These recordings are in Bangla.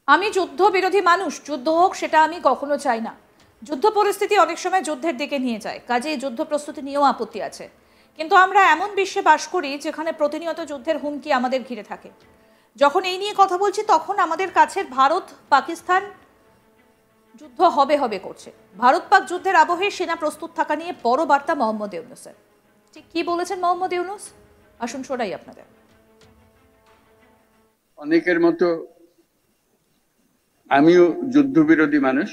আমি যুদ্ধ বিরোধী মানুষ, যুদ্ধ হোক সেটা আমি কখনো চাই না। যুদ্ধ পরিস্থিতি অনেক সময় যুদ্ধের দিকে নিয়ে যায়, কাজেই যুদ্ধ প্রস্তুতি নিয়েও আপত্তি আছে। কিন্তু আমরা এমন বিশ্বে বাস করি যেখানে প্রতিনিয়ত যুদ্ধের হুমকি আমাদের ঘিরে থাকে। যখন এই নিয়ে কথা বলছি তখন আমাদের কাছের ভারত পাকিস্তান যুদ্ধ হবে হবে করছে। ভারত পাক যুদ্ধের আবহে সেনা প্রস্তুত থাকা নিয়ে বড় বার্তা মোহাম্মদ ইউনূসের। ঠিক কি বলেছেন মোহাম্মদ ইউনূস, আসুন শোনাই আপনাদের। অনেকের মতো আমিও যুদ্ধবিরোধী মানুষ।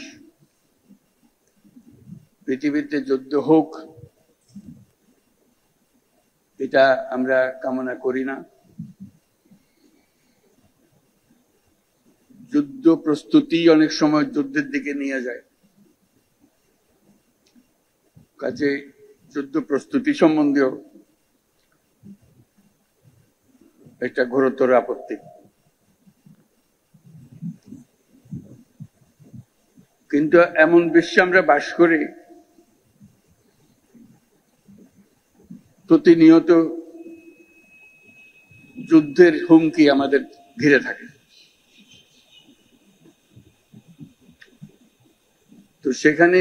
পৃথিবীতে যুদ্ধ হোক এটা আমরা কামনা করি না। যুদ্ধ প্রস্তুতি অনেক সময় যুদ্ধের দিকে নিয়ে যায়, কাজে যুদ্ধ প্রস্তুতি সম্বন্ধেও একটা ঘোরতর আপত্তি। কিন্তু এমন বিশ্বে আমরা বাস করি প্রতিনিয়ত যুদ্ধের হুমকি আমাদের ঘিরে থাকে। তো সেখানে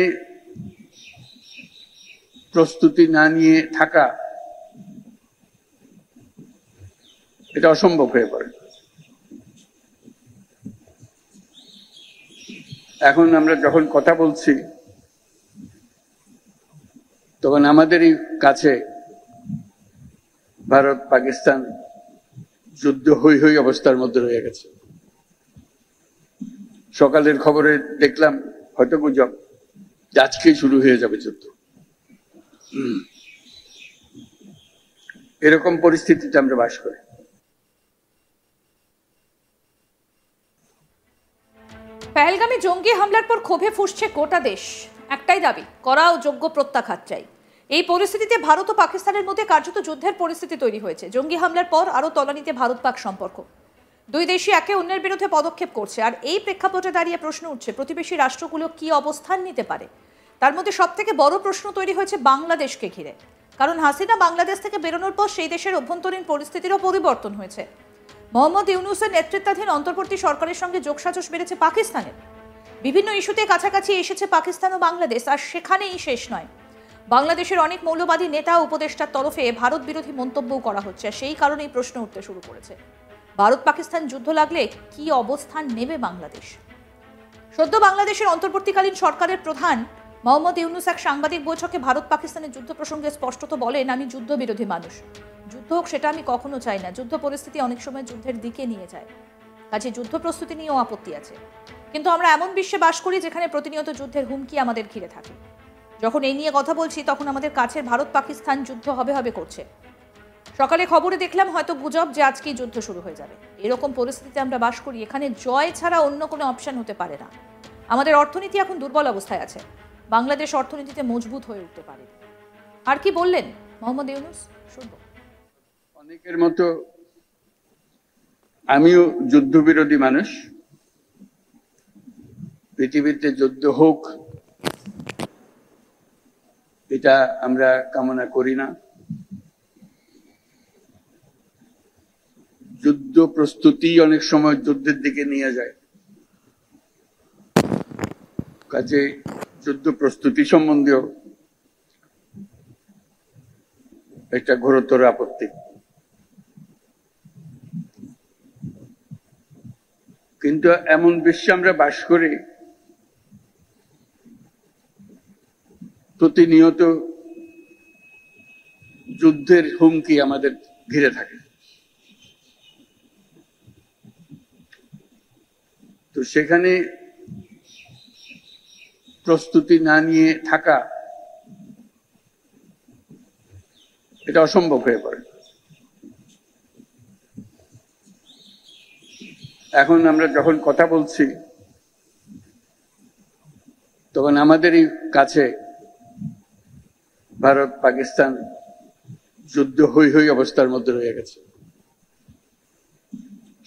প্রস্তুতি না নিয়ে থাকা এটা অসম্ভব হয়ে পড়ে। এখন আমরা যখন কথা বলছি তখন আমাদেরই কাছে ভারত পাকিস্তান যুদ্ধ হই হই অবস্থার মধ্যে রয়ে গেছে। সকালের খবরে দেখলাম, হয়তো গুজব, আজকেই শুরু হয়ে যাবে যুদ্ধ। এরকম পরিস্থিতিতে আমরা বাস করি। পেহেলগামে জঙ্গি হামলার পর ক্ষোভে ফুঁসছে গোটা দেশ। একটাই দাবি, কড়া ও যোগ্য প্রত্যাঘাত চাই। এই পরিস্থিতিতে ভারত ও পাকিস্তানের মধ্যে কার্যত যুদ্ধের পরিস্থিতি তৈরি হয়েছে। জঙ্গি হামলার পর আরও তলানিতে ভারত পাক সম্পর্ক। দুই দেশই একে অন্যের বিরুদ্ধে পদক্ষেপ করছে। আর এই প্রেক্ষাপটে দাঁড়িয়ে প্রশ্ন উঠছে, প্রতিবেশী রাষ্ট্রগুলো কি অবস্থান নিতে পারে। তার মধ্যে সব থেকে বড় প্রশ্ন তৈরি হয়েছে বাংলাদেশকে ঘিরে। কারণ হাসিনা বাংলাদেশ থেকে বেরোনোর পর সেই দেশের অভ্যন্তরীণ পরিস্থিতিরও পরিবর্তন হয়েছে। মোহাম্মদ ইউনূসের নেতৃত্বাধীন অন্তর্বর্তী সরকারের সঙ্গে যোগসাজশ বেড়েছে পাকিস্তানের। বিভিন্ন ইস্যুতে কাছাকাছি এসেছে পাকিস্তান ও বাংলাদেশ। আর সেখানেই শেষ নয়, বাংলাদেশের অনেক মৌলবাদী নেতা উপদেষ্টার তরফে ভারত বিরোধী মন্তব্যও করা হচ্ছে। সেই কারণেই প্রশ্ন উঠতে শুরু করেছে, ভারত পাকিস্তান যুদ্ধ লাগলে কি অবস্থান নেবে বাংলাদেশ। সদ্য বাংলাদেশের অন্তর্বর্তীকালীন সরকারের প্রধান মোহাম্মদ ইউনূস এক সাংবাদিক বৈঠকে ভারত পাকিস্তানের যুদ্ধ প্রসঙ্গে স্পষ্টত বলেন, আমি যুদ্ধ বিরোধী মানুষ, যুদ্ধ হোক সেটা আমি কখনো চাই না। যুদ্ধ পরিস্থিতি অনেক সময় যুদ্ধের দিকে নিয়ে যায়, কাজে যুদ্ধ প্রস্তুতি নিয়েও আপত্তি আছে। কিন্তু আমরা এমন বিশ্বে বাস করি যেখানে প্রতিনিয়ত যুদ্ধের হুমকি আমাদের ঘিরে থাকে। যখন এই নিয়ে কথা বলছি তখন আমাদের কাছের ভারত পাকিস্তান যুদ্ধ হবে হবে করছে। সকালে খবরে দেখলাম, হয়তো গুজব, যে আজকেই যুদ্ধ শুরু হয়ে যাবে। এরকম পরিস্থিতিতে আমরা বাস করি, এখানে জয় ছাড়া অন্য কোনো অপশন হতে পারে না। আমাদের অর্থনীতি এখন দুর্বল অবস্থায় আছে, বাংলাদেশ অর্থনীতিতে মজবুত হয়ে উঠতে পারে। আর কি বললেন মোহাম্মদ ইউনূস, শুনবো। অনেকের মতো আমিও যুদ্ধবিরোধী মানুষ। পৃথিবীতে যুদ্ধ হোক এটা আমরা কামনা করি না। যুদ্ধ প্রস্তুতি অনেক সময় যুদ্ধের দিকে নিয়ে যায়, কাজে যুদ্ধ প্রস্তুতি সম্বন্ধেও একটা ঘোরতর আপত্তি। কিন্তু এমন বিশ্বে আমরা বাস করি প্রতিনিয়ত যুদ্ধের হুমকি আমাদের ঘিরে থাকে। তো সেখানে প্রস্তুতি না নিয়ে থাকা এটা অসম্ভব হয়ে পড়ে। এখন আমরা যখন কথা বলছি তখন আমাদেরই কাছে ভারত পাকিস্তান যুদ্ধ হই হই অবস্থার মধ্যে রয়ে গেছে।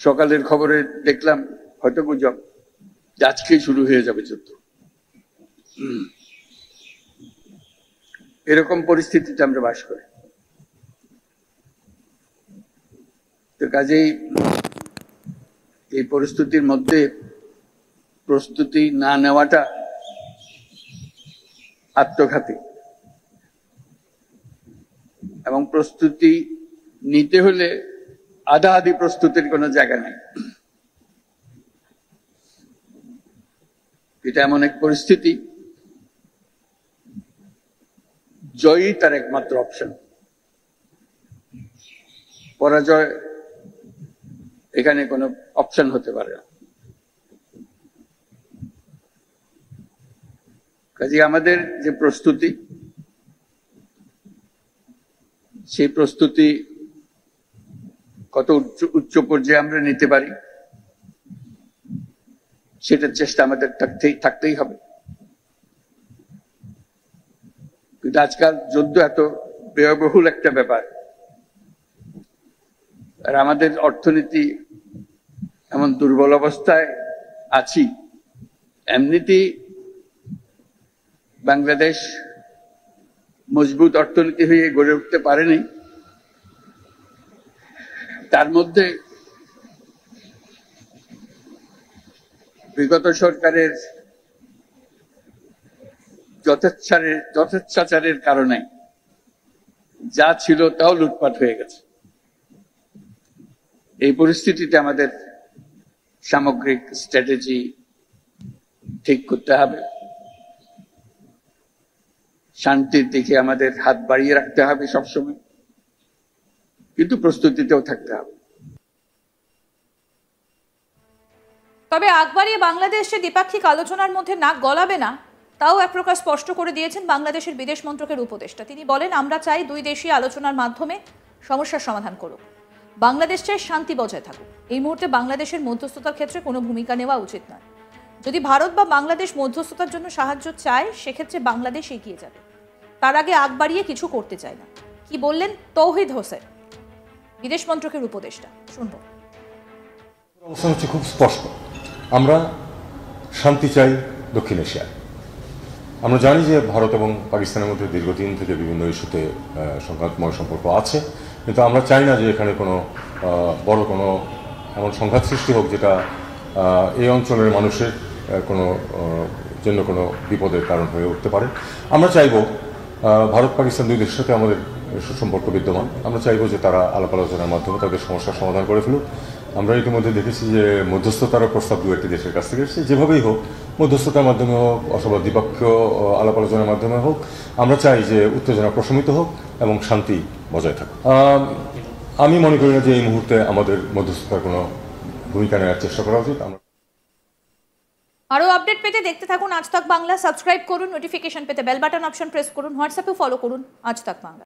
সকালের খবরে দেখলাম, হয়তো গুজব, আজকেই শুরু হয়ে যাবে যুদ্ধ। এরকম পরিস্থিতিতে আমরা বাস করি। তো কাজেই এই পরিস্থিতির মধ্যে প্রস্তুতি না নেওয়াটা আত্মঘাতী, এবং প্রস্তুতি নিতে হলে আধা আধি প্রস্তুতির কোনো জায়গা নেই। এটা এমন এক পরিস্থিতি, জয়ই তার একমাত্র অপশন। পরাজয় এখানে কোনো অপশন হতে পারে না। কাজে আমাদের যে প্রস্তুতি, সেই প্রস্তুতি কত উচ্চ পর্যায়ে আমরা নিতে পারি সেটার চেষ্টা আমাদের থাকতেই হবে। কিন্তু আজকাল যুদ্ধ এত ব্যয়বহুল একটা ব্যাপার, আর আমাদের অর্থনীতি এমন দুর্বল অবস্থায় আছি, এমনিতেই বাংলাদেশ মজবুত অর্থনীতি হয়ে গড়ে উঠতে পারেনি, তার মধ্যে বিগত সরকারের যথেচ্ছাচারের কারণে যা ছিল তাও লুটপাট হয়ে গেছে। এই পরিস্থিতিতে আমাদের সামগ্রিক স্ট্র্যাটেজি ঠিক করতে হবে, শান্তির দিকে আমাদের হাত বাড়িয়ে রাখতে হবে সবসময়, কিন্তু প্রস্তুতিতেও থাকতে হবে। তবে আগ বাড়িয়ে বাংলাদেশে দ্বিপাক্ষিক আলোচনার মধ্যে নাক গলাবে না, তাও এক প্রকার স্পষ্ট করে দিয়েছেন বাংলাদেশের বিদেশ মন্ত্রকের উপদেষ্টা। তিনি বলেন, আমরা চাই দুই দেশই আলোচনার মাধ্যমে সমস্যার সমাধান করুক। বাংলাদেশ চাই শান্তি বজায় থাকুক। এই মুহূর্তে বাংলাদেশের মধ্যস্থতার ক্ষেত্রে কোনো ভূমিকা নেওয়া উচিত নয়। যদি ভারত বা বাংলাদেশ মধ্যস্থতার জন্য সাহায্য চায়, সেক্ষেত্রে বাংলাদেশ এগিয়ে যাবে। তার আগে আগ বাড়িয়ে কিছু করতে চায় না। কি বললেন তৌহিদ হোসেন, বিদেশ মন্ত্রকের উপদেষ্টা, শুনবো। অবস্থান হচ্ছে খুব স্পষ্ট, আমরা শান্তি চাই দক্ষিণ এশিয়ায়। আমরা জানি যে ভারত এবং পাকিস্তানের মধ্যে দীর্ঘদিন থেকে বিভিন্ন ইস্যুতে সংঘাতময় সম্পর্ক আছে, কিন্তু আমরা চাই না যে এখানে কোনো বড় কোনো এমন সংঘাত সৃষ্টি হোক যেটা এই অঞ্চলের মানুষের কোনো জন্য কোনো বিপদের কারণ হয়ে উঠতে পারে। আমরা চাইব, ভারত পাকিস্তান দুই দেশের সাথে আমাদের সুসম্পর্ক বিদ্যমান, আমরা চাইব যে তারা আলাপ আলোচনার মাধ্যমে তাদের সমস্যার সমাধান করে ফেলুক। আমরা ইতিমধ্যে দেখেছি যে মধ্যস্থতার প্রস্তাব দু একটি দেশের কাছ থেকে এসেছে। যেভাবেই হোক, মধ্যস্থতার মাধ্যমে হোক অথবা দ্বিপক্ষীয় আলাপ আলোচনার মাধ্যমে হোক, আমরা চাই যে উত্তেজনা প্রশমিত হোক এবং শান্তি বজায় থাকুক। আমি মনে করি না যে এই মুহূর্তে আমাদের মধ্যস্থতার কোনো ভূমিকা নেওয়ার চেষ্টা করা উচিত। আরো আপডেট পেতে দেখতে থাকুন আজ তাক বাংলা। সাবস্ক্রাইব করুন, নোটিফিকেশন পেতে বেল বাটন অপশন প্রেস করুন, হোয়াটসঅ্যাপে ফলো করুন আজ তাক বাংলা।